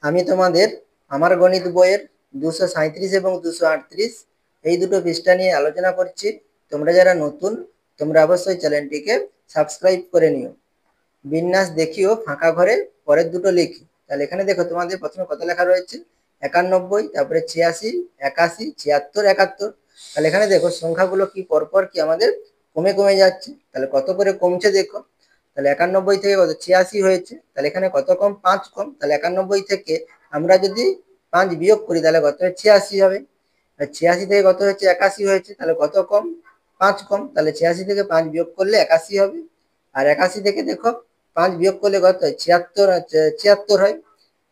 আমি তোমাদের আমার গণিত বইয়ের 237 এবং 238 এই দুটো পৃষ্ঠা নিয়ে আলোচনা করছি। তোমরা যারা নতুন, তোমরা অবশ্যই চ্যানেলটিকে সাবস্ক্রাইব করে নিও। বিন্যাস দেখিও ফাঁকা ঘরে পরের দুটো লিখি। তাহলে এখানে দেখো তোমাদের প্রথমে কত লেখা রয়েছে, 91, তারপরে 86, 81, 76, 71। তাহলে এখানে দেখো সংখ্যাগুলো কি পরপর কি আমাদের কমে কমে যাচ্ছে। তাহলে কত করে কমছে দেখো। তাহলে 91 থেকে কত 86 হয়েছে, তাহলে এখানে কত কম, 5 কম। তাহলে 91 থেকে আমরা যদি 5 বিয়োগ করি তাহলে কত হয়, 86 হবে। আর 86 থেকে কত হচ্ছে, 81 হয়েছে, তাহলে কত কম, 5 কম। তাহলে 86 থেকে 5 বিয়োগ করলে 81 হবে। আর 81 থেকে দেখো 5 বিয়োগ করলে কত হয়, 76, 76 হয়।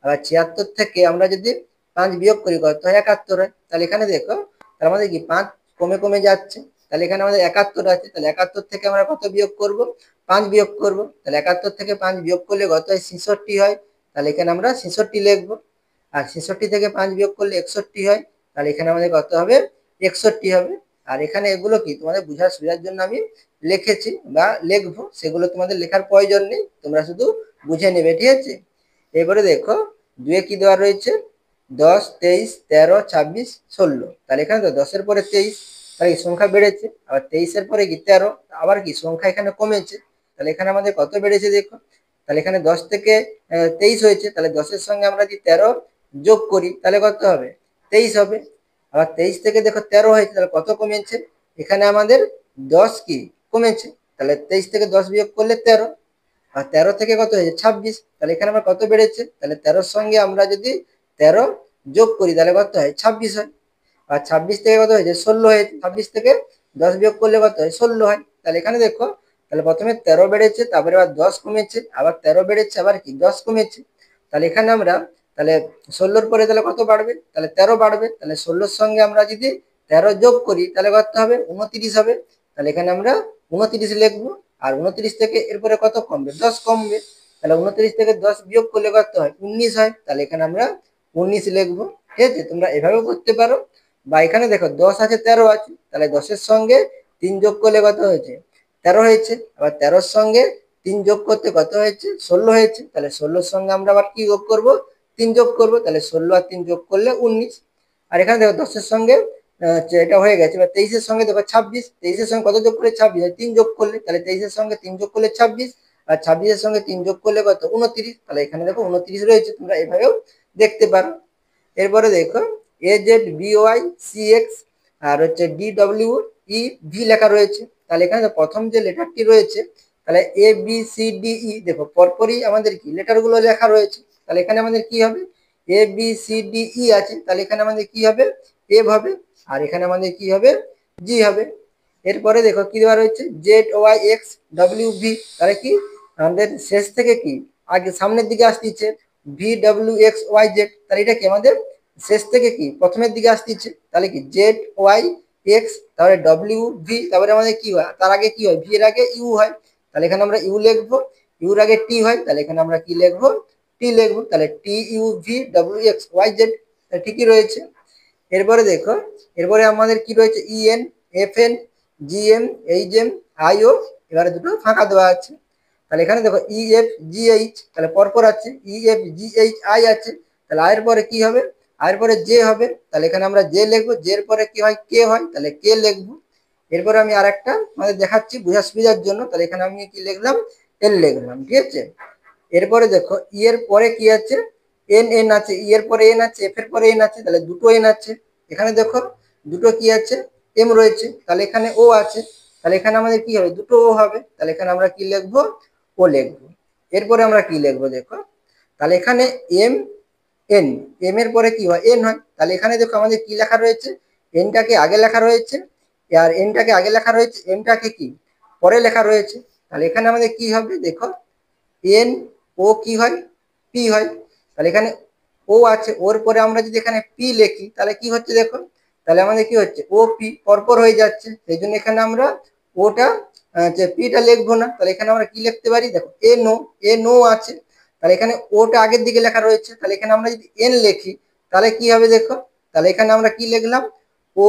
আবার 76 থেকে আমরা যদি 5 বিয়োগ করি কত হয়, 71 হয়। তাহলে এখানে দেখো তার আমাদের কি 5 কমে কমে যাচ্ছে। তাহলে এখানে আমাদের 71 আছে, তাহলে 71 থেকে আমরা কত বিয়োগ করব, 5 বিয়োগ করব। তাহলে 71 থেকে 5 বিয়োগ করলে কত হয়, 66 হয়। তাহলে এখানে আমরা 66 লিখবো। আর 66 থেকে 5 বিয়োগ করলে 61 হয়। তাহলে এখানে আমাদের কত হবে, 61 হবে। আর এখানে এগুলো কি তোমাদের বোঝার সুবিধার জন্য আমি লিখেছি বা লিখবো, সেগুলো তোমাদের লেখার প্রয়োজন নেই, তোমরা শুধু বুঝে নেবে, ঠিক আছে। এবারে দেখো দুয়ে কি দেওয়া রয়েছে, 10, 23, 13, 26, 16। তাহলে এখানে তো 10-এর পরে 23, তাহলে সংখ্যা বেড়েছে। আবার 23-এর পরে কি 13, আবার কি সংখ্যা এখানে কমেছে। তাহলে এখানে আমাদের কত বেড়েছে দেখো। তাহলে এখানে 10 থেকে 23 হয়েছে, তাহলে 10-এর সঙ্গে আমরা যদি 13 যোগ করি তাহলে কত হবে, 23 হবে। আবার 23 থেকে দেখো 13 হয়েছে, তাহলে কত কমেছে, এখানে আমাদের 10 কি কমেছে। তাহলে 23 থেকে 10 বিয়োগ করলে 13। আর 13 থেকে কত হয়েছে, 26। তাহলে এখানে আমার কত বেড়েছে, তাহলে 13-র সঙ্গে আমরা যদি 13 যোগ করি তাহলে কত হয়, 26 হয়। আর 26 থেকে কত হয়েছে, 16 হয়েছে। 26 থেকে 10 বিয়োগ করলে কত হয়, 16 হয়। তাহলে এখানে দেখো, তাহলে প্রথমে 13 বেড়েছে, তারপরে আবার 10 কমেছে, আবার 13 বেড়েছে, আবার কি 10 কমেছে। তাহলে এখানে আমরা তাহলে 16-র পরে তাহলে কত বাড়বে, তাহলে 13 বাড়বে। তাহলে 16-র সঙ্গে আমরা যদি 13 যোগ করি তাহলে কত হবে, 29 হবে। তাহলে এখানে আমরা 29 লিখবো। আর 29 থেকে এরপরে কত কমবে, 10 কমবে। তাহলে 29 থেকে 10 বিয়োগ করলে কত হয়, 19 হয়। তাহলে এখানে আমরা 19 লিখবো, ঠিক আছে। তোমরা এভাবেও করতে পারো। বা এখানে দেখো 10 আছে, 13 আছে, তাহলে 10-এর সঙ্গে 3 যোগ করলে কত হয়েছে, 13 হয়েছে। আবার 13-র সঙ্গে 3 যোগ করতে কত হয়েছে, 16 হয়েছে। তাহলে 16-র সঙ্গে আমরা আবার কি যোগ করব, 3 যোগ করব। তাহলে 16 আর 3 যোগ করলে 19। আর এখানে দেখো 10-এর সঙ্গে এটা হয়ে গেছে। এবার 23-এর সঙ্গে দেখো 26, 23-এর সঙ্গে কত যোগ করলে, 26, 3 যোগ করলে। তাহলে 23-এর সঙ্গে 3 যোগ করলে 26, আর 26-এর সঙ্গে 3 যোগ করলে কত, 29। তাহলে এখানে দেখো 29 রয়েছে, তোমরা এভাবেও দেখতে পারো। এরপরে দেখো AZBOY CX আর হচ্ছে DWEV লেখা রয়েছে। তাহলে এখানে প্রথম যে লেটারটি রয়েছে, তাহলে ABCDE দেখো পরপরই আমাদের কি লেটারগুলো লেখা রয়েছে। তাহলে এখানে আমাদের কি হবে, ABCDE আছে, তাহলে এখানে আমাদের কি হবে, এ হবে। আর এখানে আমাদের কি হবে, জি হবে। এরপরে দেখো কি দেওয়া রয়েছে, ZYXWV। তাহলে কি আমাদের শেষ থেকে কি আগে সামনের দিকে আসতেছে, VWXYZ। তাহলে এটা কি আমাদের শেষ থেকে কি প্রথমের দিকে আসতেছে। তাহলে কি ZYX, তারপরে WV, তারপরে আমাদের কি হয়, তার আগে কি হয়, ভি এর আগে ইউ হয়। তাহলে এখানে আমরা ইউ লিখবো, ইউর আগে টি হয়, তাহলে এখানে আমরা কি লিখবো, টি লিখবো। তাহলে TUVWXYZ, ঠিকই রয়েছে। এরপরে দেখো, এরপরে আমাদের কি রয়েছে, EN, FN, GM, HM, IO। এবারে দুটো ফাঁকা দেওয়া আছে। তাহলে এখানে দেখো EFGH, তাহলে পরপর আছে, EFGHI আছে। তাহলে আয়ের পরে কি হবে, আয়ের পরে জে হবে। তাহলে এখানে আমরা জে লিখবো, জের পরে কি হয়, কে হয়, তাহলে কে লিখবো। এরপরে আমি আরেকটা আমাদের দেখাচ্ছি বোঝার সুবিধার জন্য। তাহলে এখানে আমি কি লিখলাম, এল লিখলাম, ঠিক আছে। এরপরে দেখো ই এর পরে কি আছে, এন এন আছে, ই এর পরে এন আছে, এফ এর পরে এন আছে, তাহলে দুটো এন আছে। এখানে দেখো দুটো কি আছে, এম রয়েছে, তাহলে এখানে ও আছে। তাহলে এখানে আমাদের কি হবে, দুটো ও হবে। তাহলে এখানে আমরা কি লিখবো, ও লিখবো। এরপরে আমরা কি লিখবো দেখো, তাহলে এখানে এম এন, এম এর পরে কি হয়, এন হয়। তাহলে এখানে দেখো আমাদের কি লেখা রয়েছে, এনটাকে আগে লেখা রয়েছে, আর এনটাকে আগে লেখা রয়েছে, এমটাকে কি পরে লেখা রয়েছে। তাহলে এখানে আমাদের কি হবে দেখো, এন ও কি হয়, পি হয়। তাহলে এখানে ও আছে, ওর পরে আমরা যদি এখানে পি লিখি তাহলে কি হচ্ছে দেখো, তাহলে আমাদের কি হচ্ছে, ও পি পরপর হয়ে যাচ্ছে। সেই জন্য এখানে আমরা ওটা যে পিটা লিখবো না। তাহলে এখানে আমরা কি লিখতে পারি দেখো, এ নো আছে। তাহলে এখানে ওটা আগের দিকে লেখা রয়েছে, তাহলে এখানে আমরা যদি এন লিখি তাহলে কি হবে দেখো, তাহলে এখানে আমরা কি লিখলাম, ও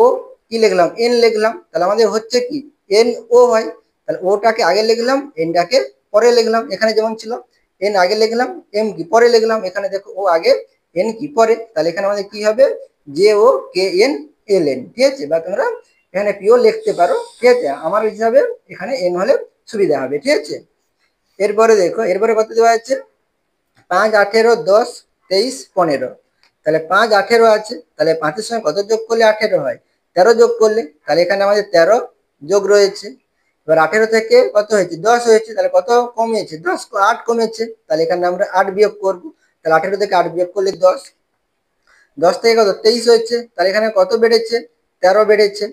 কি লিখলাম, এন লিখলাম। তাহলে আমাদের হচ্ছে কি, এন ও হয়। তাহলে ওটাকে আগে লিখলাম, এনটাকে পরে লিখলাম। এখানে যেমন ছিল এন আগে লিখলাম, এম কি পরে লিখলাম। এখানে দেখো ও আগে, এন কি পরে, তাহলে এখানে আমাদের কি হবে JOKNLN, ঠিক আছে, বা তোমরা এখানে পিও লিখতে পারো, ঠিক আছে, আমার হিসাবে এখানে এন হলে সুবিধা হবে, ঠিক আছে। এরপরে দেখো, এরপরে কত দেওয়া আছে, 5, 18, 10, 23, 15, তাহলে 5, 18 আছে, তাহলে 5-এর সঙ্গে কত যোগ করলে 18 হয়, 13 যোগ করলে, তাহলে এখানে আমাদের 13 যোগ রয়েছে। এবার 18 থেকে কত হয়েছে 10 হয়েছে, তাহলে কত কমেছে 10, 8 কমেছে, তাহলে এখানে আমরা 8 বিয়োগ করবো, তাহলে 18 থেকে 8 বিয়োগ করলে 10, 10 থেকে কত 23 হয়েছে, তাহলে এখানে কত বেড়েছে 13 বেড়েছে।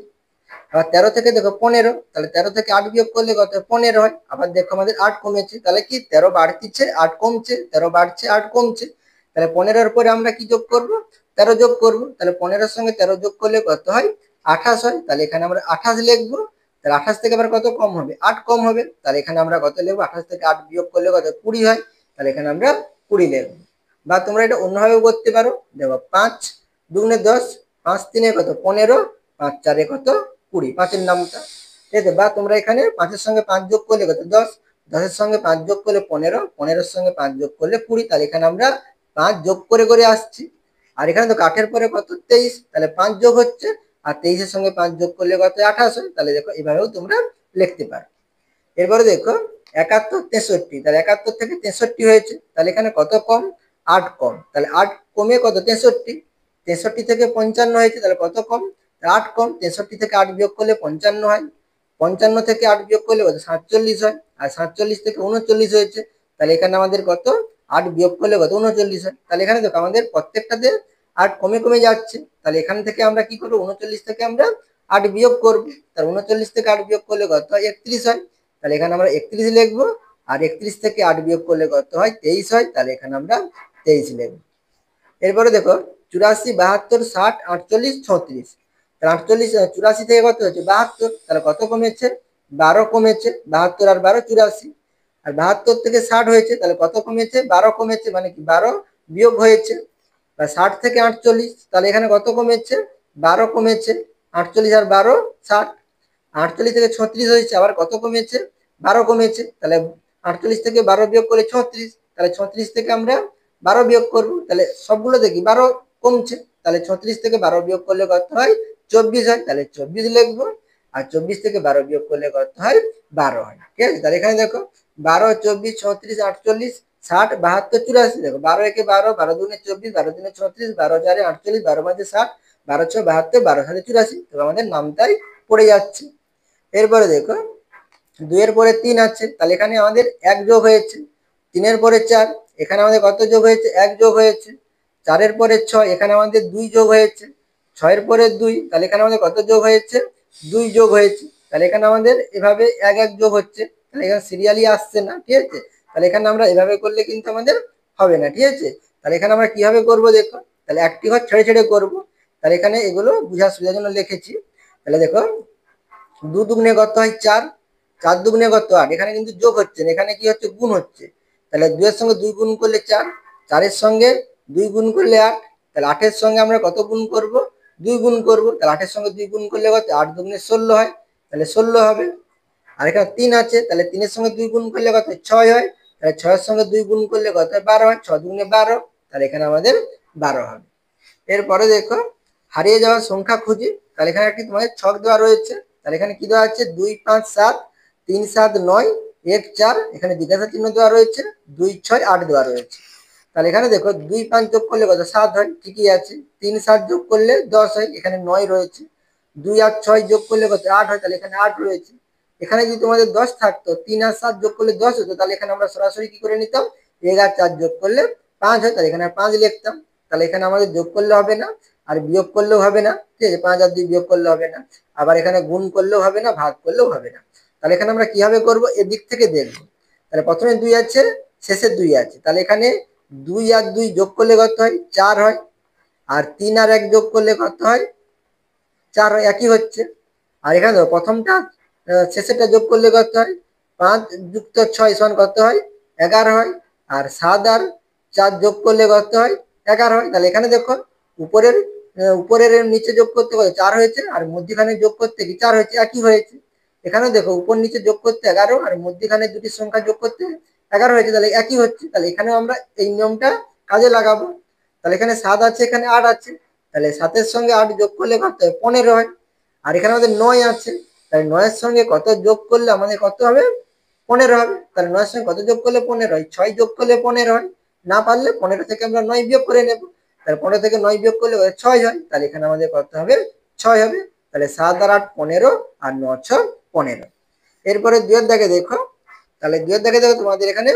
আবার 13 থেকে দেখো 15, তাহলে 13 থেকে 8 বিয়োগ করলে কত 15 হয়। আবার দেখো আমাদের 8 কমেছে, তাহলে কি 13 বাড়তিছে 8 কমছে, 13 বাড়ছে 8 কমছে, তাহলে 15-এর পরে আমরা কি যোগ করব, 13 যোগ করব, তাহলে 15-এর সঙ্গে 13 যোগ করলে কত হয় 28 হয়, তাহলে এখানে আমরা 28 লিখবো। তাহলে 28 থেকে আবার কত কম হবে 8 কম হবে, তাহলে এখানে আমরা কত লিখবো, 28 থেকে 8 বিয়োগ করলে কত 20 হয়, তাহলে এখানে আমরা 20 লিখবো। বা তোমরা এটা অন্যভাবে করতে পারো, দেখো 5 দুগুণে 10, 5 3 কত 15, 5 4 কত 20, 5-এর নামটা, ঠিক আছে। বা তোমরা এখানে 5-এর সঙ্গে 5 যোগ করলে কত 10, 10-এর সঙ্গে 5 যোগ করলে 15, 15-এর সঙ্গে 5 যোগ করলে 20, তাহলে এখানে আমরা 5 যোগ করে করে আসছি। আর এখানে তো 8-এর পরে কত 23, তাহলে 5 যোগ হচ্ছে, আর 23-এর সঙ্গে 5 যোগ করলে কত 28 হয়, তাহলে দেখো এভাবেও তোমরা লিখতে পারো। এরপরে দেখো 71, 63, তাহলে 71 থেকে 63 হয়েছে, তাহলে এখানে কত কম 8 কম, তাহলে 8 কমে কত 63, 63 থেকে 55 হয়েছে, তাহলে কত কম 8 কম, 63 থেকে 8 বিয়োগ করলে 55 হয়, 55 থেকে 8 বিয়োগ করলে কত 47 হয়, আর 47 থেকে 39 হয়েছে, তাহলে এখানে আমাদের কত 8 বিয়োগ করলে কত 39 হয়, তাহলে এখানে দেখো আমাদের প্রত্যেকটাতে 8 কমে কমে যাচ্ছে, তাহলে এখান থেকে আমরা কি করবো 39 থেকে আমরা 8 বিয়োগ করবো, তাহলে 39 থেকে 8 বিয়োগ করলে কত 31 হয়, তাহলে এখানে আমরা 31 লিখবো। আর 31 থেকে 8 বিয়োগ করলে কত হয় 23 হয়, তাহলে এখানে আমরা 23 লিখবো। এরপরে দেখো 84, 72, 60, 48, 36, তাহলে 48 84 থেকে কত হচ্ছে 72, তাহলে কত কমেছে 12 কমেছে, 72 আর 12 84, আর 72 থেকে 60 হয়েছে, তাহলে কত কমেছে 12 কমেছে, মানে কি 12 বিয়োগ হয়েছে। বা 60 থেকে 48, তাহলে এখানে কত কমেছে 12 কমেছে, 48 আর 12 60, 48 থেকে 36 হয়েছে, আবার কত কমেছে 12 কমেছে, তাহলে 48 থেকে 12 বিয়োগ করে 36, তাহলে 36 থেকে আমরা 12 বিয়োগ করবো, তাহলে সবগুলো দেখি 12 কমছে, তাহলে 36 থেকে 12 বিয়োগ করলে কত হয় 24 হয়, তাহলে 24 লিখবো। আর 24 থেকে 12 বিয়োগ করলে কত হয় 12 হয়, ঠিক আছে। তাহলে এখানে দেখো 12, 24, 36, 48, 60, 72, 84, দেখো 12 একে 12, 12 দুগুণে 24, 12 তিনে 36, 12 চারে 48, 12 পাঁচে 60, 12 ছয় 72, 12 সাতে 84, তো আমাদের নামটাই পড়ে যাচ্ছে। এরপরে দেখো 2 এর পরে 3 আছে, তাহলে এখানে আমাদের 1 যোগ হয়েছে, 3 এর পরে 4, এখানে আমাদের কত যোগ হয়েছে 1 যোগ হয়েছে, 4 এর পরে 6, এখানে আমাদের 2 যোগ হয়েছে, 6 এর পরে 2, তাহলে এখানে আমাদের কত যোগ হয়েছে 2 যোগ হয়েছে, তাহলে এখানে আমাদের এভাবে 1 1 যোগ হচ্ছে, তাহলে এখানে সিরিয়ালি আসছে না, ঠিক আছে। তাহলে এখানে আমরা এভাবে করলে কিন্তু আমাদের হবে না, ঠিক আছে। তাহলে এখানে আমরা কিভাবে করব দেখো, তাহলে একটি ঘর ছেড়ে ছেড়ে করব, তাহলে এখানে এগুলো বোঝার সুবিধার জন্য লিখেছি। তাহলে দেখো 2 দুগুণে কত হয় 4, 4 দুগুণে কত 8, এখানে কিন্তু যোগ হচ্ছে না, এখানে কি হচ্ছে গুণ হচ্ছে, তাহলে 2 এর সঙ্গে 2 গুণ করলে 4, 4 এর সঙ্গে 2 গুণ করলে 8, তাহলে 8 এর সঙ্গে আমরা কত গুণ করব 2 গুণ করব, তাহলে 8 এর সঙ্গে 2 গুণ করলে কত 8 দুগুণে 16 হয়, তাহলে 16 হবে। আর এখানে 3 আছে, তাহলে 3 এর সঙ্গে 2 গুণ করলে কত 6 হয়, তাহলে 6 এর সঙ্গে 2 গুণ করলে কত 12 হয়, 6 দুগুণে 12, তাহলে এখানে আমাদের 12 হবে। এরপরে দেখো হারিয়ে যাওয়া সংখ্যা খুঁজি, তাহলে এখানে একটি তোমাদের ছক দেওয়া রয়েছে, তাহলে এখানে কি দেওয়া আছে 2 5 7, 3 7 9, 1 4, এখানে জিজ্ঞাসা চিহ্ন দেওয়া রয়েছে, 2 6 8 দেওয়া রয়েছে, তাহলে এখানে দেখো 2 5 যোগ করলে কত 7 হয়, ঠিকই আছে, 3 7 যোগ করলে 10 হয়, এখানে 9 রয়েছে, 2 আর 6 যোগ করলে কত 8 হয়, তাহলে এখানে 8 রয়েছে। এখানে যদি তোমাদের 10 থাকতো, 3 আর 7 যোগ করলে 10 হতো, তাহলে এখানে আমরা সরাসরি কি করে নিতাম 1 আর 4 যোগ করলে 5 হয়, তাহলে এখানে 5 লিখতাম। তাহলে এখানে আমাদের যোগ করলে হবে না, আর বিয়োগ করলেও হবে না, ঠিক আছে, 5 আর 2 বিয়োগ করলে হবে না, আবার এখানে গুণ করলেও হবে না, ভাগ করলেও হবে না। তাহলে এখানে আমরা কিভাবে করব এদিক থেকে দেখবো, তাহলে প্রথমে 2 আছে, শেষে 2 আছে, তাহলে এখানে 2 আর 2 যোগ করলে কত হয় 4 হয়, আর 3 আর 1 যোগ করলে কত হয় 4 হয়, একই হচ্ছে। আর এখানে দেখো প্রথমটা শেষেরটা যোগ করলে কত হয় 5 যুক্ত 6 সমান কত হয় 11 হয়, আর 7 আর 4 যোগ করলে কত হয় 11 হয়, তাহলে এখানে দেখো উপরের উপরের নিচে যোগ করতে কত 4 হয়েছে, আর মধ্যখানে যোগ করতে কি 4 হয়েছে, একই হয়েছে। এখানে দেখো উপর নিচে যোগ করতে 11, আর মধ্যখানে দুটি সংখ্যা যোগ করতে 11 হয়েছে, তাহলে একই হচ্ছে, তাহলে এখানেও আমরা এই নিয়মটা কাজে লাগাবো। তাহলে এখানে 7 আছে, এখানে 8 আছে, তাহলে 7-এর সঙ্গে 8 যোগ করলে কত হয়? 15 হয়। আর এখানে আমাদের 9 আছে, তাহলে 9-এর সঙ্গে কত যোগ করলে আমাদের কত হবে? 15 হবে। তাহলে 9-এর সঙ্গে কত যোগ করলে 15 হয়? 6 যোগ করলে 15 হয়। না পারলে 15 থেকে আমরা 9 বিয়োগ করে নেব। তাহলে 15 থেকে 9 বিয়োগ করলে 6 হয়। তাহলে এখানে আমাদের কত হবে? 6 হবে। তাহলে 7 আর 8 15 আর 9 6 15। এরপরে 2 এর দাগে দেখো, তাহলে 2 এর দাগে দেখো তোমাদের এখানে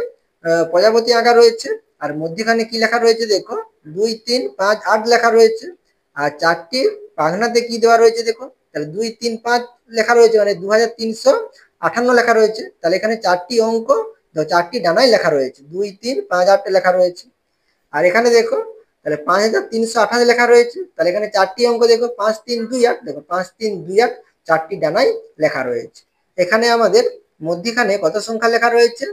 প্রজাপতি আঁকা রয়েছে, আর মধ্যখানে কি লেখা রয়েছে দেখো, 2 3 5 8 লেখা রয়েছে। আর চারটি পাখনাতে কি দেওয়া রয়েছে দেখো, তাহলে 2 3 5 লেখা রয়েছে, মানে 2358 লেখা রয়েছে। তাহলে এখানে চারটি অঙ্ক, চারটি ডানায় লেখা রয়েছে, 2 3 5 8 লেখা রয়েছে। আর এখানে দেখো, তাহলে 5328 লেখা রয়েছে। তাহলে এখানে চারটি অঙ্ক দেখো, 5 3 2 8, দেখো 5 3 2 8 চারটি ডানায় লেখা রয়েছে। এখানে আমাদের মধ্যখানে কত সংখ্যা লেখা রয়েছে?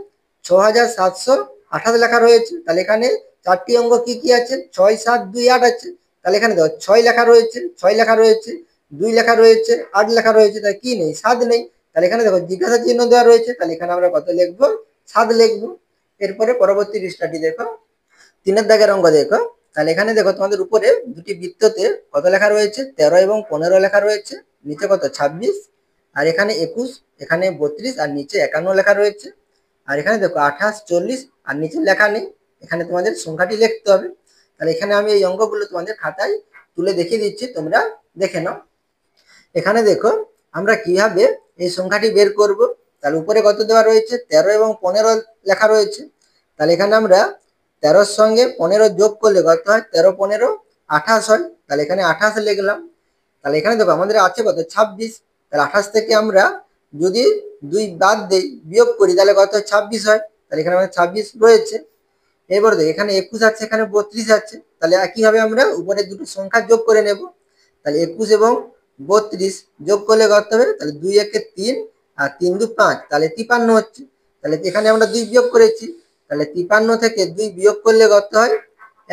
6728 লেখা রয়েছে। তাহলে এখানে চারটি অঙ্ক কি কি আছে? 6 7 2 8 আছে। তাহলে এখানে দেখো 6 লেখা রয়েছে, 6 লেখা রয়েছে, 2 লেখা রয়েছে, 8 লেখা রয়েছে, তাহলে কি নেই? 7 নেই। তাহলে এখানে দেখো জিজ্ঞাসা চিহ্ন দেওয়া রয়েছে, তাহলে এখানে আমরা কত লিখবো? 7 লিখবো। এরপরে পরবর্তী পৃষ্ঠাটি দেখো, 3-এর দাগের অঙ্ক দেখো, তাহলে এখানে দেখো তোমাদের উপরে দুটি বৃত্ততে কত লেখা রয়েছে? 13 এবং 15 লেখা রয়েছে, নিচে কত? 26, আর এখানে 21, এখানে 32 আর নিচে 51 লেখা রয়েছে। আর এখানে দেখো 28 40 আর নিচে লেখা নেই, এখানে তোমাদের সংখ্যাটি লিখতে হবে। তাহলে এখানে আমি এই অঙ্কগুলো তোমাদের খাতায় তুলে দেখিয়ে দিচ্ছি, তোমরা দেখে নাও। এখানে দেখো আমরা কিভাবে এই সংখ্যাটি বের করব। তাহলে উপরে কত দেওয়া রয়েছে? 13 এবং 15 লেখা রয়েছে। তাহলে এখানে আমরা 13-র সঙ্গে 15 যোগ করলে কত হয়? 13 15 28 হয়। তাহলে এখানে 28 লিখলাম। তাহলে এখানে দেখো আমাদের আছে কত? 26। তাহলে 28 থেকে আমরা যদি 2 বাদ দেই, বিয়োগ করি, তাহলে কত হয়? 26 হয়। তাহলে এখানে আমাদের 26 রয়েছে। এবার দেখো এখানে 21 আছে, এখানে 32 আছে। তাহলে একইভাবে আমরা উপরে দুটো সংখ্যা যোগ করে নেব। তাহলে 21 এবং 32 যোগ করলে কত হবে? তাহলে 2 1 3 আর 3 2 5, তাহলে 53 হচ্ছে। তাহলে এখানে আমরা 2 বিয়োগ করেছি, তাহলে 53 থেকে 2 বিয়োগ করলে কত হয়?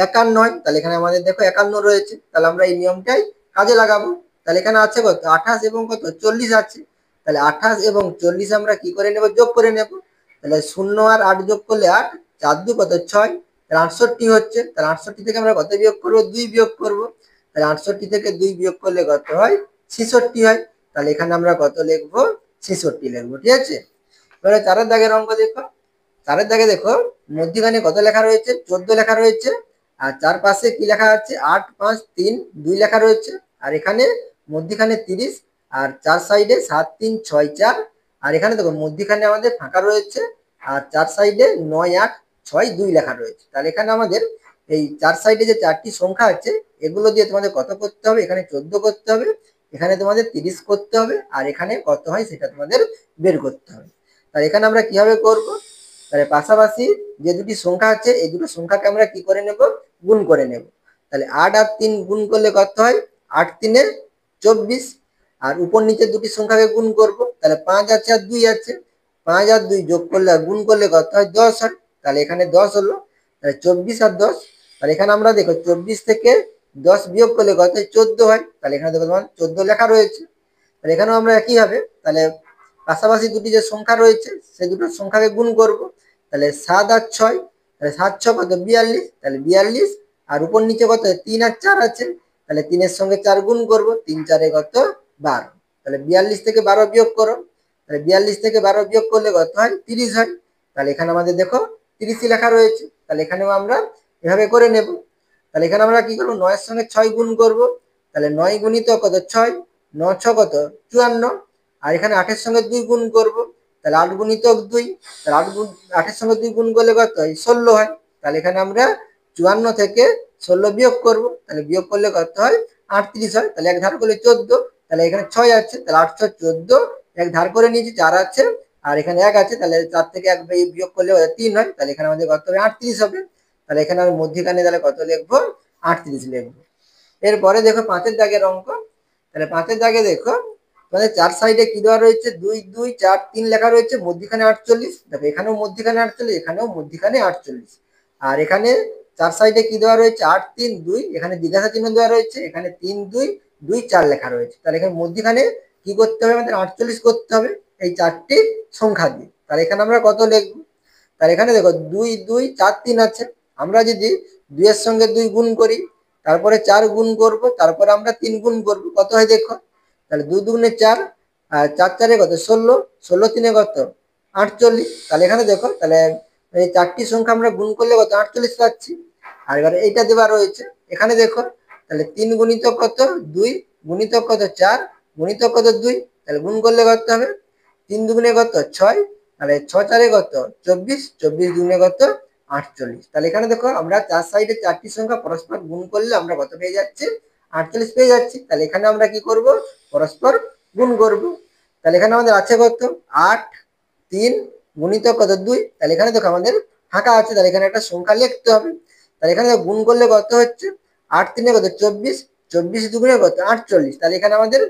51 হয়। তাহলে এখানে আমাদের দেখো 51 রয়েছে। তাহলে আমরা এই নিয়মটাই কাজে লাগাবো। তাহলে এখানে আছে কত? 28 এবং কত? 40 আছে। তাহলে 28 এবং 40 আমরা কি করে নেব? যোগ করে নেব। তাহলে 0 আর 8 যোগ করলে 8, 4 2 কত? 6, তাহলে 68 হচ্ছে। তাহলে 68 থেকে আমরা কত বিয়োগ করবো? 2 বিয়োগ করব। তাহলে 68 থেকে 2 বিয়োগ করলে কত হয়? 66 হয়। তাহলে এখানে আমরা কত লিখবো? 66 লিখবো, ঠিক আছে। এবারে 4-এর দাগের অঙ্ক দেখো, 4-এর দাগে দেখো মধ্যখানে কত লেখা রয়েছে? 14 লেখা রয়েছে। আর চারপাশে কি লেখা আছে? 8 5 3 2 লেখা রয়েছে। আর এখানে মধ্যখানে 30, আর চার সাইডে 7 3 6 4। আর এখানে দেখো মধ্যখানে আমাদের ফাঁকা রয়েছে, আর চার সাইডে 9 8 6 2 লেখা রয়েছে। তাহলে এখানে আমাদের এই চার সাইডে যে চারটি সংখ্যা আছে, এগুলো দিয়ে তোমাদের কত করতে হবে? এখানে 14 করতে হবে, এখানে তোমাদের 30 করতে হবে, আর এখানে কত হয় সেটা তোমাদের বের করতে হবে। তাহলে এখানে আমরা কিভাবে করব? তাহলে পাশাপাশি যে দুটি সংখ্যা আছে, এই দুটো সংখ্যাকে আমরা কি করে নেব? গুণ করে নেব। তাহলে 8 আর 3 গুণ করলে কত হয়? 8 3 24। আর উপর নিচে দুটি সংখ্যাকে গুণ করব, তাহলে 5 আছে আর 2 আছে, 5 আর 2 যোগ করলে আর গুণ করলে কত হয়? 10 হয়। তাহলে এখানে 10 হলো। তাহলে 24 আর 10, তাহলে এখানে আমরা দেখো 24 থেকে 10 বিয়োগ করলে কত হয়? 14 হয়। তাহলে এখানে দেখো তোমার 14 লেখা রয়েছে। তাহলে এখানেও আমরা একই হবে, তাহলে পাশাপাশি দুটি যে সংখ্যা রয়েছে সেই দুটো সংখ্যাকে গুণ করব। তাহলে 7 আর 6, তাহলে 7 6 কত? 42, তাহলে 42। আর উপর নিচে কত? 3 আর 4 আছে, তাহলে 3-এর সঙ্গে 4 গুণ করব, 3 4 কত? 12। তাহলে 42 থেকে 12 বিয়োগ করো, তাহলে 42 থেকে 12 বিয়োগ করলে কত হয়? 30 হয়। তাহলে এখানে আমাদের দেখো 30 লেখা রয়েছে। তাহলে এখানেও আমরা এভাবে করে নেব। তাহলে এখানে আমরা কি করবো? 9-এর সঙ্গে 6 গুণ করব, তাহলে 9 গুণিত কত? 6, 9 6 কত? 54। আর এখানে 8-এর সঙ্গে 2 গুণ করব, তাহলে 8 গুণিতক 2, তাহলে 8-এর সঙ্গে 2 গুণ করলে কত হয়? 16 হয়। তাহলে এখানে আমরা 54 থেকে 16 বিয়োগ করব, তাহলে বিয়োগ করলে কত হয়? 38 হয়। তাহলে এক ধার করলে 14, তাহলে এখানে 6 আছে, তাহলে 8 6 14, এক ধার করে নিয়েছি, 4 আছে, আর এখানে 1 আছে, তাহলে 4 থেকে 1 বিয়োগ করলে 3 হয়। তাহলে এখানে আমাদের কত হবে? 38 হবে। তাহলে এখানে আমি মধ্যখানে তাহলে কত লিখবো? 38 লিখবো। এরপরে দেখো 5-এর দাগের অঙ্ক, তাহলে 5-এর দাগে দেখো তোমাদের চার সাইডে কি দেওয়া রয়েছে? 2 2 4 3 লেখা রয়েছে, মধ্যখানে 48। দেখো এখানেও মধ্যখানে 48, এখানেও মধ্যখানে 48। আর এখানে চার সাইডে কি দেওয়া রয়েছে? 8 3 2, এখানে জিজ্ঞাসা চিহ্ন দেওয়া রয়েছে, এখানে 3 2 2 4 লেখা রয়েছে। তাহলে এখানে মধ্যখানে কি করতে হবে? আমাদের 48 করতে হবে এই চারটি সংখ্যা দিয়ে। তাহলে এখানে আমরা কত লিখবো? তাহলে এখানে দেখো 2 2 4 3 আছে, আমরা যদি 2 এর সঙ্গে 2 গুণ করি, তারপরে 4 গুণ করব, তারপরে আমরা 3 গুণ করব, কত হয় দেখো। তাহলে 2 দুগুণে 4, আর 4 4 কত 16, 16 3 কত 48। তাহলে এখানে দেখো, তাহলে এই চারটি সংখ্যা আমরা গুণ করলে কত 48 পাচ্ছি। আর এবারে এইটা দেওয়া রয়েছে, এখানে দেখো, তাহলে 3 গুণিতক কত 2, গুণিতক কত 4, গুণিতক কত 2, তাহলে গুণ করলে কত হবে 3 দুগুণে কত 6, তাহলে 6 4 কত 24, 24 দুগুণে কত 48। তাহলে এখানে দেখো আমরা চার সাইডে চারটি সংখ্যা পরস্পর গুণ করলে আমরা কত পেয়ে যাচ্ছি 48 পেয়ে যাচ্ছি। তাহলে এখানে আমরা কি করব, পরস্পর গুণ করব। তাহলে এখানে আমাদের আছে কত 8 3 গুণিতক কত 2, তাহলে এখানে দেখো আমাদের ফাঁকা আছে, তাহলে এখানে একটা সংখ্যা লিখতে হবে। তাহলে এখানে গুণ করলে কত হচ্ছে 8 3 কত 24, 24 দুগুণে কত 48। তাহলে এখানে আমাদের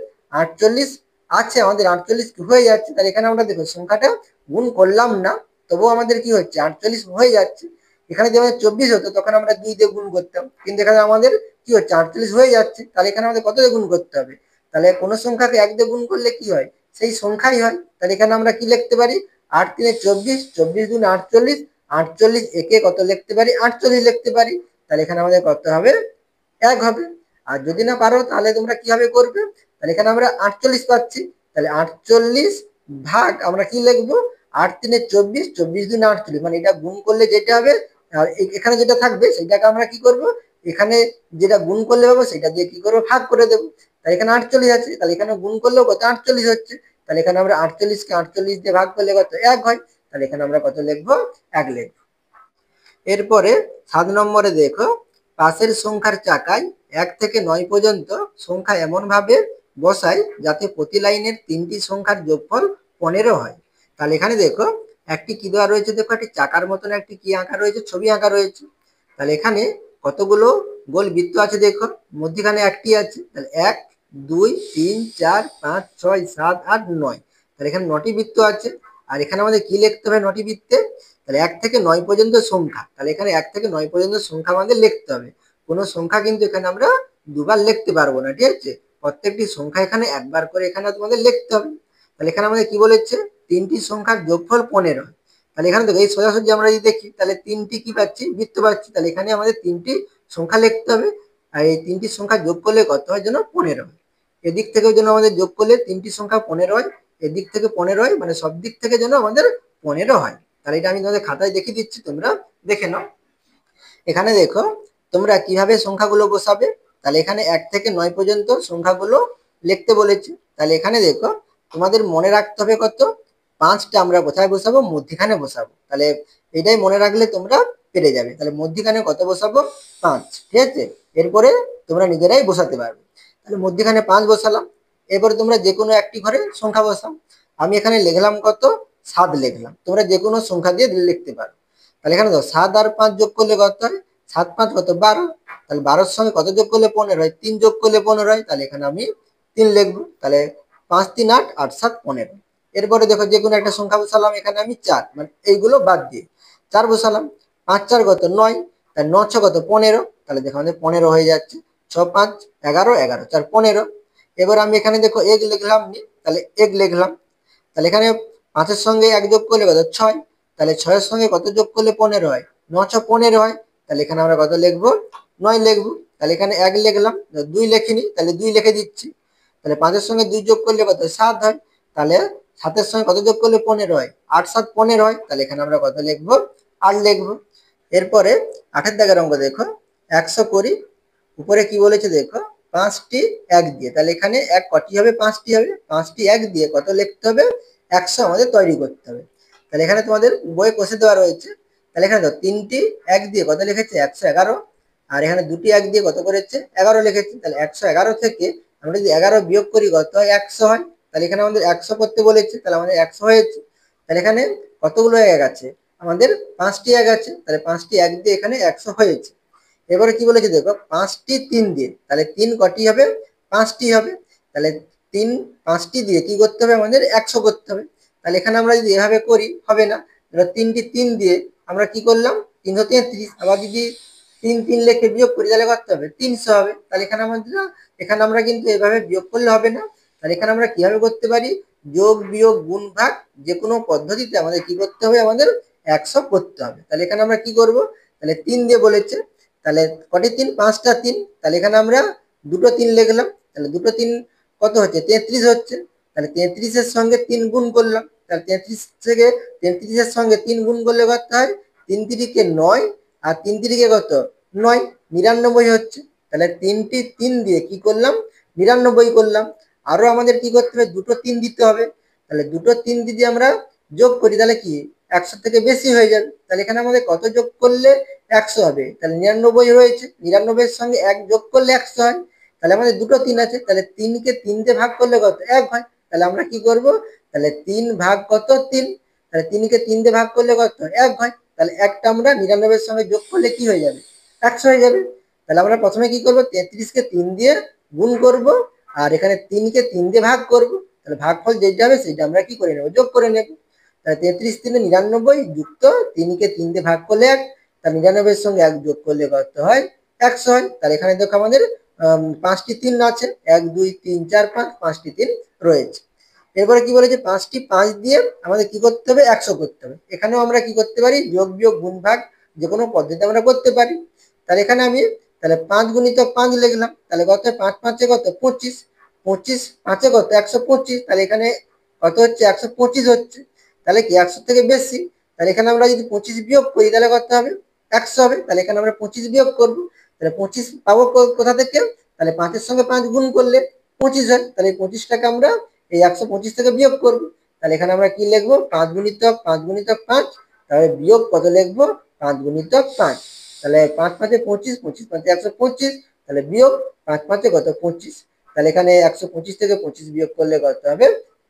48 আছে, আমাদের 48 হয়ে যাচ্ছে। তাহলে এখানে আমরা দেখো সংখ্যাটা গুণ করলাম না, তবুও আমাদের কি হচ্ছে 48 হয়ে যাচ্ছে। এখানে যদি আমাদের 24 হতো তখন আমরা 2 দিয়ে গুণ করতাম, কিন্তু এখানে আমাদের কি হচ্ছে 48 হয়ে যাচ্ছে। তাহলে এখানে আমাদের কত দিয়ে গুণ করতে হবে, তাহলে কোনো সংখ্যাকে 1 দিয়ে গুণ করলে কি হয়, সেই সংখ্যাই হয়। তাহলে এখানে আমরা কি লিখতে পারি 8 3 24, 24 দুগুণে 48, 48 একে কত লিখতে পারি 48 লিখতে পারি। তাহলে এখানে আমাদের কত হবে 1 হবে। আর যদি না পারো তাহলে তোমরা কিভাবে করবে, তাহলে এখানে আমরা 48 পাচ্ছি, তাহলে 48 ভাগ আমরা কি লিখবো 8 3 24, 24 দুগুণে 48, মানে এটা গুণ করলে যেটা হবে আর এখানে যেটা থাকবে সেটাকে আমরা কি করব, এখানে যেটা গুণ করলে পাবো সেটা দিয়ে কি করবো ভাগ করে দেবো। তাহলে এখানে 48 আছে, তাহলে এখানে গুণ করলেও কত 48 হচ্ছে। তাহলে এখানে আমরা 48 কে 48 দিয়ে ভাগ করলে কত 1 হয়। তাহলে এখানে আমরা কত লিখবো 1 লিখবো। এরপরে 7 নম্বরে দেখো, পাশের সংখ্যার চাকায় 1 থেকে 9 পর্যন্ত সংখ্যা এমন ভাবে বসাই যাতে প্রতি লাইনের 3টি সংখ্যার যোগফল 15 হয়। তাহলে এখানে দেখো একটি কি দেওয়া রয়েছে, দেখো একটি চাকার মতন একটি কি আঁকা রয়েছে, ছবি আঁকা রয়েছে। তাহলে এখানে কতগুলো গোল বৃত্ত আছে দেখো, মধ্যখানে একটি আছে। তাহলে 1 2 3 4 5 6 7 8 9, তাহলে এখানে 9টি বৃত্ত আছে। আর এখানে আমাদের কি লিখতে হবে 9টি বৃত্তে, তাহলে 1 থেকে 9 পর্যন্ত সংখ্যা, তাহলে এখানে 1 থেকে 9 পর্যন্ত সংখ্যা আমাদের লিখতে হবে। কোনো সংখ্যা কিন্তু এখানে আমরা দুবার লিখতে পারবো না, ঠিক আছে, প্রত্যেকটি সংখ্যা এখানে একবার করে এখানে তোমাদের লিখতে হবে। তাহলে এখানে আমাদের কি বলেছে 3টি সংখ্যার যোগফল 15। তাহলে এখানে দেখো এই সোজাসুজি আমরা যদি দেখি তাহলে 3টি কি পাচ্ছি বৃত্ত পাচ্ছি, তাহলে এখানে আমাদের 3টি সংখ্যা লিখতে হবে। আর এই 3টি সংখ্যা যোগ করলে কত হয় যেন 15 হয়। এদিক থেকেও যেন আমাদের যোগ করলে 3টি সংখ্যা 15 হয়, এদিক থেকে 15 হয়, মানে সব দিক থেকে যেন আমাদের 15 হয়। তাহলে এটা আমি তোমাদের খাতায় দেখিয়ে দিচ্ছি, তোমরা দেখে নাও। এখানে দেখো তোমরা কিভাবে সংখ্যাগুলো বসাবে। তাহলে এখানে 1 থেকে 9 পর্যন্ত সংখ্যাগুলো লিখতে বলেছে। তাহলে এখানে দেখো তোমাদের মনে রাখতে হবে কত 5টা আমরা কোথায় বসাবো, মধ্যখানে বসাবো। তাহলে এটাই মনে রাখলে তোমরা পেরে যাবে। তাহলে মধ্যখানে কত বসাবো 5, ঠিক আছে। এরপরে তোমরা নিজেরাই বসাতে পারবে। তাহলে মধ্যখানে 5 বসালাম। এরপরে তোমরা যে কোনো একটি ঘরে সংখ্যা বসাও। আমি এখানে লিখলাম কত 7 লিখলাম, তোমরা যে কোনো সংখ্যা দিয়ে লিখতে পারো। তাহলে এখানে দেখো 7 আর 5 যোগ করলে কত হয়, 7 5 কত 12, তাহলে 12-র সঙ্গে কত যোগ করলে 15 হয়, 3 যোগ করলে 15 হয়। তাহলে এখানে আমি 3 লিখবো। তাহলে 5 3 8, 8 7 15। এরপরে দেখো যে কোনো একটা সংখ্যা বসালাম, এখানে আমি 4, মানে এইগুলো বাদ দিয়ে 4 বসালাম। 5 4 কত 9, তাহলে 9 6 কত 15, তাহলে দেখো আমাদের 15 হয়ে যাচ্ছে। 6 5 11, 11 4 15। এবার আমি এখানে দেখো 1 লিখলাম, তাহলে 1 লিখলাম। তাহলে এখানে 5-এর সঙ্গে 1 যোগ করলে কত 6, তাহলে 6-এর সঙ্গে কত যোগ করলে 15 হয়, 9 6 15 হয়। তাহলে এখানে আমরা কত লিখবো 9 লিখবো। তাহলে এখানে 1 লিখলাম, 2 লিখিনি, তাহলে 2 লিখে দিচ্ছি। তাহলে 5-এর সঙ্গে 2 যোগ করলে কত 7 হয়, তাহলে 7-এর সঙ্গে কত যোগ করলে 15 হয়, 8 7 15 হয়। তাহলে এখানে আমরা কত লিখবো 8 লিখবো। এরপরে 8-এর দাগের অঙ্ক দেখো, 100 করি, উপরে কি বলেছে দেখো 5টি 1 দিয়ে, তাহলে এখানে 1 কটি হবে 5টি হবে, 5টি 1 দিয়ে কত লিখতে হবে 100 আমাদের তৈরি করতে হবে। তাহলে এখানে তোমাদের বই কষে দেওয়া রয়েছে। তাহলে এখানে দেখো 3টি 1 দিয়ে কত লিখেছে 111, আর এখানে 2টি 1 দিয়ে কত করেছে 11 লিখেছে। তাহলে 111 থেকে আমরা যদি 11 বিয়োগ করি কত হয় 100 হয়। তাহলে এখানে আমাদের 100 করতে বলেছে, তাহলে আমাদের 100 হয়েছে। তাহলে এখানে কতগুলো 1 আছে, আমাদের 5টি 1 আছে, তাহলে 5টি 1 দিয়ে এখানে 100 হয়েছে। এবারে কি বলেছে দেখো 5টি 3 দিয়ে, তাহলে 3 কটি হবে 5টি হবে। তাহলে 3 5টি দিয়ে কি করতে হবে আমাদের 100 করতে হবে। তাহলে এখানে আমরা যদি এভাবে করি হবে না, এবার 3টি 3 দিয়ে আমরা কি করলাম 333, আবার যদি 3 3 লিখে বিয়োগ করি তাহলে কত হবে 300 হবে। তাহলে এখানে আমাদের এখানে আমরা কিন্তু এভাবে বিয়োগ করলে হবে না। তাহলে এখানে আমরা কিভাবে করতে পারি, যোগ বিয়োগ গুণ ভাগ যে কোনো পদ্ধতিতে আমাদের কি করতে হবে, আমাদের 100 করতে হবে। তাহলে এখানে আমরা কি করব, তাহলে 3 দিয়ে বলেছে, তাহলে কটি তিন, 5টা তিন, তাহলে এখানে আমরা দুটো তিন লিখলাম। তাহলে দুটো তিন কত হচ্ছে, 33 হচ্ছে। তাহলে 33-এর সঙ্গে 3 গুণ করলাম। তাহলে 33-এর সঙ্গে 3 গুণ করলে কত হয়, 3 তিরিকে 9, আর 3 তিরিকে কত 9, 99 হচ্ছে। তাহলে 3টি 3 দিয়ে কি করলাম, 99 করলাম। আরো আমাদের কি করতে হবে, দুটো 3 দিতে হবে। তাহলে দুটো 3 যদি আমরা যোগ করি তাহলে কি 100 থেকে বেশি হয়ে যাবে। তাহলে এখানে আমাদের কত যোগ করলে 100 হবে, তাহলে 99 রয়েছে, 99-এর সঙ্গে 1 যোগ করলে 100 হয়। তাহলে আমাদের দুটো 3 আছে, তাহলে 3কে 3 দিয়ে ভাগ করলে কত 1 হয়। তাহলে আমরা কি করব, তাহলে 3 ভাগ কত 3, তাহলে 3কে 3 দিয়ে ভাগ করলে কত 1 হয়। তাহলে একটা আমরা 99-এর সঙ্গে যোগ করলে কি হয়ে যাবে, 100 হয়ে যাবে। তাহলে আমরা প্রথমে কি করব, 33-কে 3 দিয়ে গুণ করব, আর এখানে 3কে 3 দিয়ে ভাগ করব। তাহলে ভাগফল যেটা হবে সেটা আমরা কি করে নেব, যোগ করে নেব। তাহলে 33 3 99 যুক্ত 3কে 3 দিয়ে ভাগ করলে 1, তার 99-এর সঙ্গে 1 যোগ করলে কত হয়, 100 হয়। তাহলে এখানে দেখো আমাদের 5টি 3 আছে, 1 2 3 4 5, 5টি 3 রয়েছে। এরপরে কি বলেছে, 5টি 5 দিয়ে আমাদের কি করতে হবে, 100 করতে হবে। এখানেও আমরা কি করতে পারি, যোগ বিয়োগ গুণ ভাগ যে কোনো পদ্ধতি আমরা করতে পারি। তাহলে এখানে আমি তাহলে 5 গুণিতক 5 লিখলাম। তাহলে কত, 5 5 কত 25, 25 5 কত 125। তাহলে এখানে কত হচ্ছে, 125 হচ্ছে। তাহলে কি 100 থেকে বেশি। তাহলে এখানে আমরা যদি 25 বিয়োগ করি তাহলে কত হবে, 100 হবে। তাহলে এখানে আমরা 25 বিয়োগ করব। তাহলে 25 পাবো কোথা থেকে, তাহলে 5-এর সঙ্গে 5 গুণ করলে 25 হয়। তাহলে 25টাকে আমরা এই 125 থেকে বিয়োগ করব। তাহলে এখানে আমরা কি লিখবো, 5 গুণিতক 5 গুণিতক 5, তাহলে বিয়োগ কত লিখবো, 5 গুণিতক 5। তাহলে 5 5 25, 25 5 125, তাহলে বিয়োগ 5 5 কত 25। তাহলে এখানে 125 থেকে 25 বিয়োগ করলে কত হবে,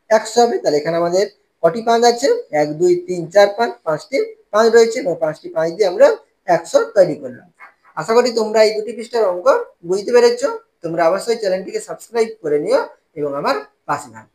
100 হবে। তাহলে এখানে আমাদের কটি 5 আছে, 1 2 3 4 5, 5টি 5 রয়েছে, এবং 5টি 5 দিয়ে আমরা 100 তৈরি করলাম। আশা করি তোমরা এই দুটি পৃষ্ঠার অঙ্ক বুঝতে পেরেছো। তোমরা অবশ্যই চ্যানেলটিকে সাবস্ক্রাইব করে নিও এবং আমার পাশে থাকো।